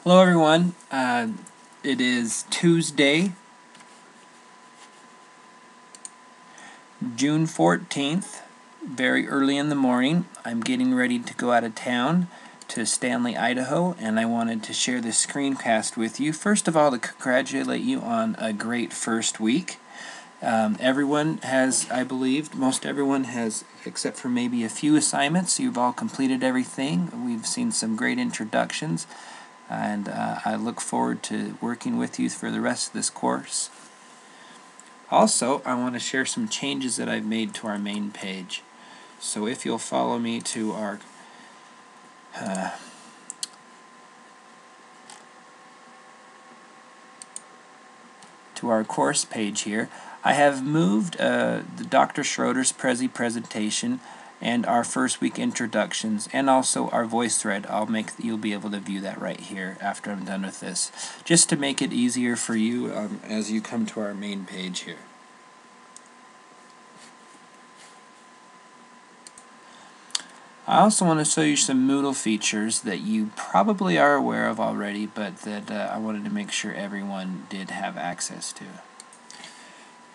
Hello everyone, it is Tuesday, June 14th, very early in the morning. I'm getting ready to go out of town to Stanley, Idaho, and I wanted to share this screencast with you. First of all, to congratulate you on a great first week. Everyone has, I believe, most everyone has, except for maybe a few assignments. You've all completed everything. We've seen some great introductions, and I look forward to working with you for the rest of this course. Also, I want to share some changes that I've made to our main page. So if you'll follow me to our course page here, I have moved the Dr. Schroeder's Prezi presentation and our first week introductions, and also our voice thread. You'll be able to view that right here after I'm done with this, just to make it easier for you as you come to our main page here. I also want to show you some Moodle features that you probably are aware of already, but that I wanted to make sure everyone did have access to.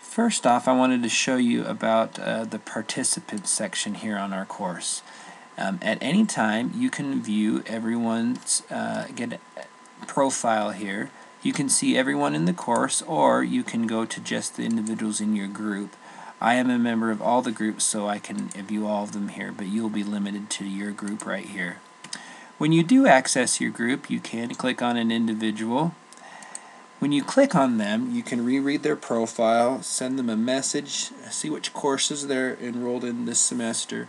First off, I wanted to show you about the participants section here on our course. At any time, you can view everyone's profile here. You can see everyone in the course, or you can go to just the individuals in your group. I am a member of all the groups, so I can view all of them here, but you'll be limited to your group right here. When you do access your group, you can click on an individual. When you click on them, you can reread their profile, send them a message, see which courses they're enrolled in this semester,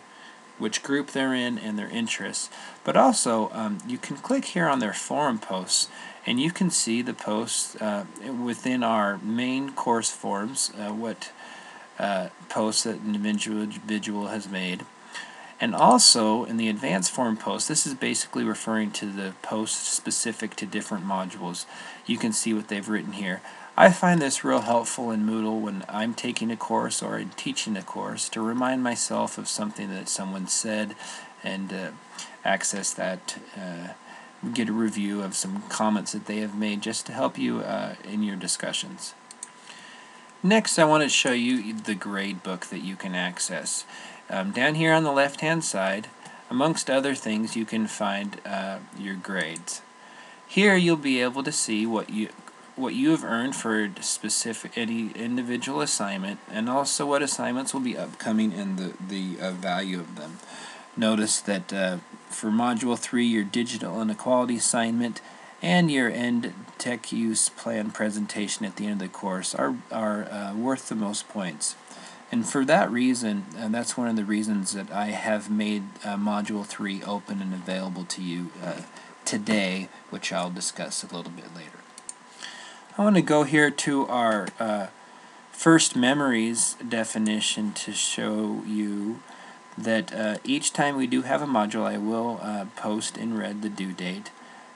which group they're in, and their interests. But also, you can click here on their forum posts, and you can see the posts within our main course forums, what posts that an individual has made. And also, in the advanced forum post, this is basically referring to the posts specific to different modules. You can see what they've written here. I find this real helpful in Moodle when I'm taking a course or I'm teaching a course to remind myself of something that someone said and access that, get a review of some comments that they have made just to help you in your discussions. Next, I want to show you the grade book that you can access. Down here on the left-hand side, amongst other things, you can find your grades. Here, you'll be able to see what you have earned for any individual assignment, and also what assignments will be upcoming and the value of them. Notice that for Module 3, your Digital Inequality assignment and your End Tech Use Plan presentation at the end of the course are worth the most points. And for that reason, that's one of the reasons that I have made Module 3 open and available to you today, which I'll discuss a little bit later. I want to go here to our first memories definition to show you that each time we do have a module, I will post in red the due date,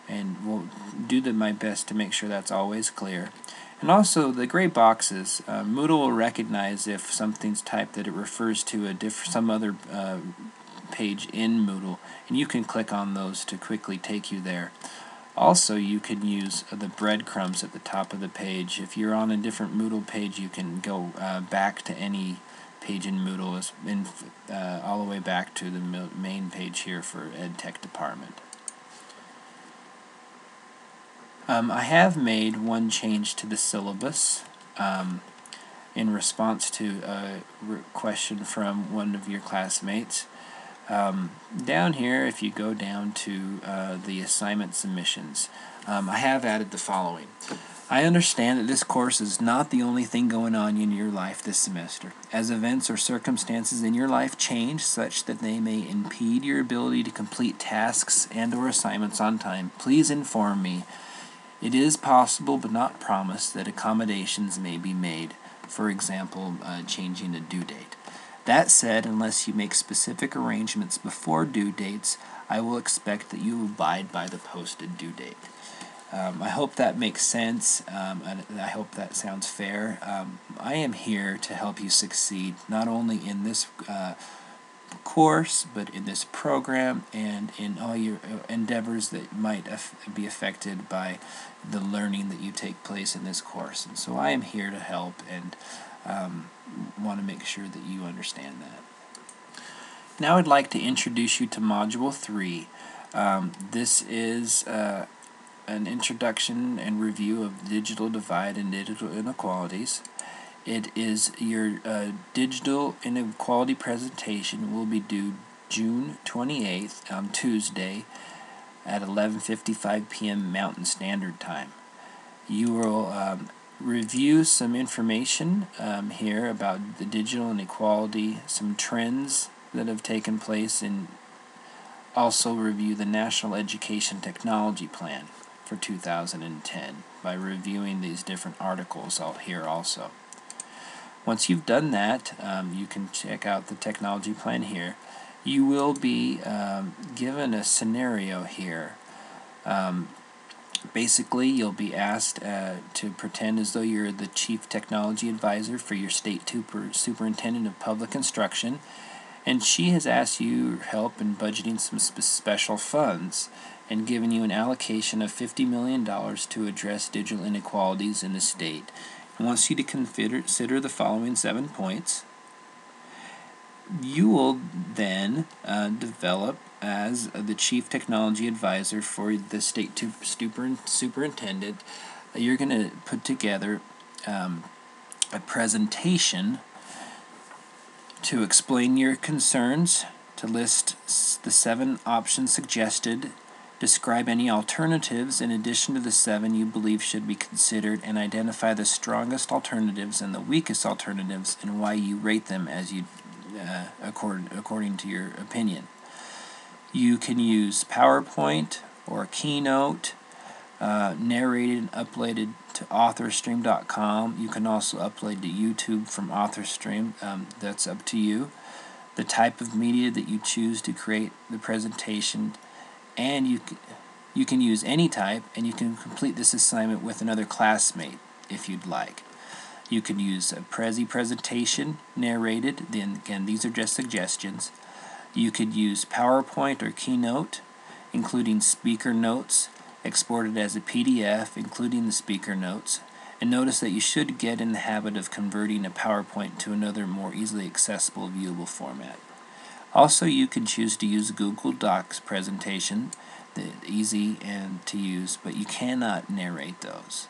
and will do my best to make sure that's always clear. And also, the gray boxes, Moodle will recognize if something's typed that it refers to some other page in Moodle, and you can click on those to quickly take you there. Also, you can use the breadcrumbs at the top of the page. If you're on a different Moodle page, you can go back to any page in Moodle, all the way back to the main page here for EdTech Department. I have made one change to the syllabus in response to a question from one of your classmates. Down here, if you go down to the assignment submissions, I have added the following. I understand that this course is not the only thing going on in your life this semester. As events or circumstances in your life change such that they may impede your ability to complete tasks and/or assignments on time, please inform me. It is possible but not promised that accommodations may be made, for example, changing a due date. That said, unless you make specific arrangements before due dates, I will expect that you abide by the posted due date. I hope that makes sense, and I hope that sounds fair. I am here to help you succeed, not only in this course, but in this program and in all your endeavors that might be affected by the learning that you take place in this course. And so I am here to help and want to make sure that you understand that. Now I'd like to introduce you to Module 3. This is an introduction and review of digital divide and digital inequalities. It is your digital inequality presentation will be due June 28th on Tuesday at 11:55 p.m. Mountain Standard Time. You will review some information here about the digital inequality, some trends that have taken place, and also review the National Education Technology Plan for 2010 by reviewing these different articles out here also. Once you've done that, you can check out the technology plan here. You will be given a scenario here. Basically, you'll be asked to pretend as though you're the Chief Technology Advisor for your State Superintendent of Public Instruction, and she has asked you help in budgeting some special funds and given you an allocation of $50 million to address digital inequalities in the state. And wants you to consider the following 7 points. You will then develop as the Chief Technology Advisor for the State Superintendent. You're going to put together a presentation to explain your concerns, to list the 7 options suggested, describe any alternatives in addition to the 7 you believe should be considered, and identify the strongest alternatives and the weakest alternatives and why you rate them as you according to your opinion. You can use PowerPoint or Keynote, narrated and uploaded to authorstream.com. You can also upload to YouTube from AuthorStream. That's up to you. The type of media that you choose to create the presentation, and you can use any type, and you can complete this assignment with another classmate if you'd like. You can use a presentation narrated. Then again, these are just suggestions. You could use PowerPoint or Keynote, including speaker notes, exported as a PDF, including the speaker notes. And notice that you should get in the habit of converting a PowerPoint to another more easily accessible viewable format. Also, you can choose to use Google Docs presentation, easy and to use, but you cannot narrate those.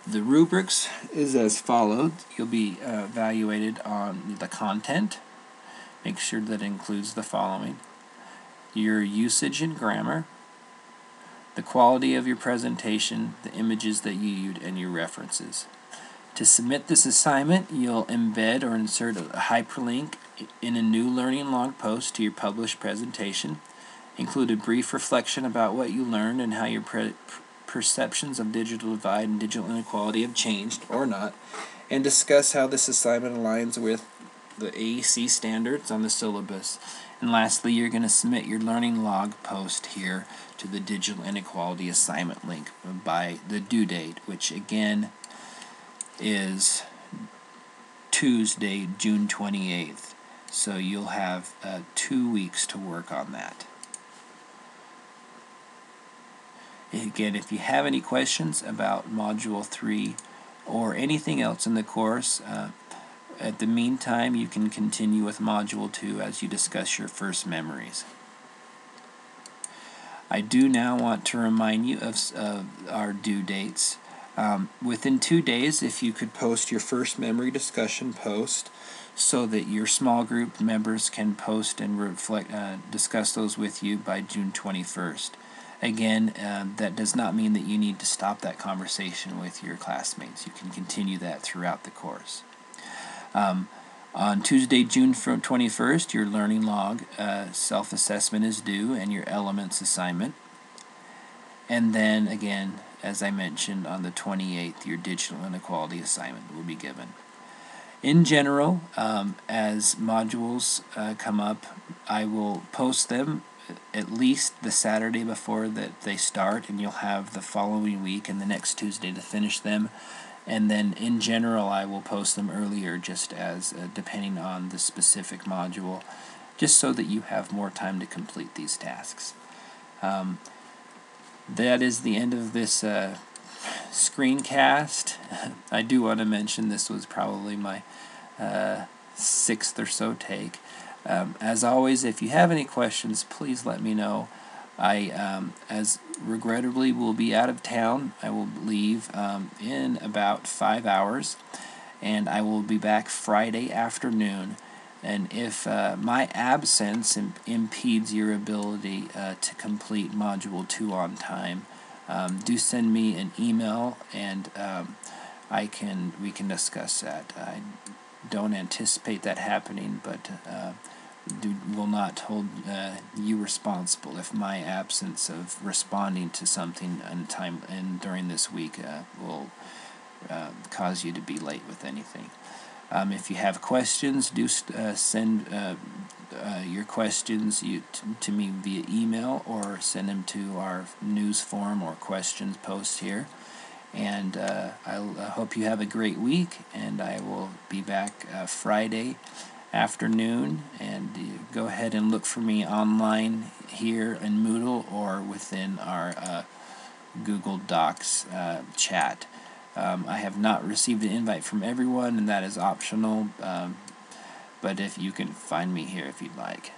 The rubrics is as follows. You'll be evaluated on the content. Make sure that it includes the following: your usage and grammar, the quality of your presentation, the images that you used, and your references. To submit this assignment, you'll embed or insert a hyperlink in a new learning log post to your published presentation. Include a brief reflection about what you learned and how your perceptions of digital divide and digital inequality have changed or not, and discuss how this assignment aligns with the AEC standards on the syllabus. And lastly, you're going to submit your learning log post here to the digital inequality assignment link by the due date, which again is Tuesday, June 28th. So you'll have 2 weeks to work on that. Again, if you have any questions about Module 3 or anything else in the course, at the meantime, you can continue with Module 2 as you discuss your first memories. I do now want to remind you of our due dates. Within 2 days, if you could post your first memory discussion post so that your small group members can post and discuss those with you by June 21st. Again, that does not mean that you need to stop that conversation with your classmates. You can continue that throughout the course. On Tuesday, June 21st, your learning log self-assessment is due and your elements assignment. And then again, as I mentioned, on the 28th, your digital inequality assignment will be given. In general, as modules come up, I will post them at least the Saturday before that they start, and you'll have the following week and the next Tuesday to finish them. And then in general, I will post them earlier, just as depending on the specific module. just so that you have more time to complete these tasks. That is the end of this screencast. I do want to mention this was probably my 6th or so take. As always, if you have any questions, please let me know. As regrettably, will be out of town. I will leave in about 5 hours, and I will be back Friday afternoon. And if my absence impedes your ability to complete Module 2 on time, do send me an email, and we can discuss that. I don't anticipate that happening, but will not hold you responsible if my absence of responding to something in time and during this week will cause you to be late with anything. If you have questions, do send your questions to me via email, or send them to our news form or questions post here. And I hope you have a great week, and I will be back Friday afternoon. And go ahead and look for me online here in Moodle or within our Google Docs chat. I have not received an invite from everyone, and that is optional, but if you can find me here if you'd like.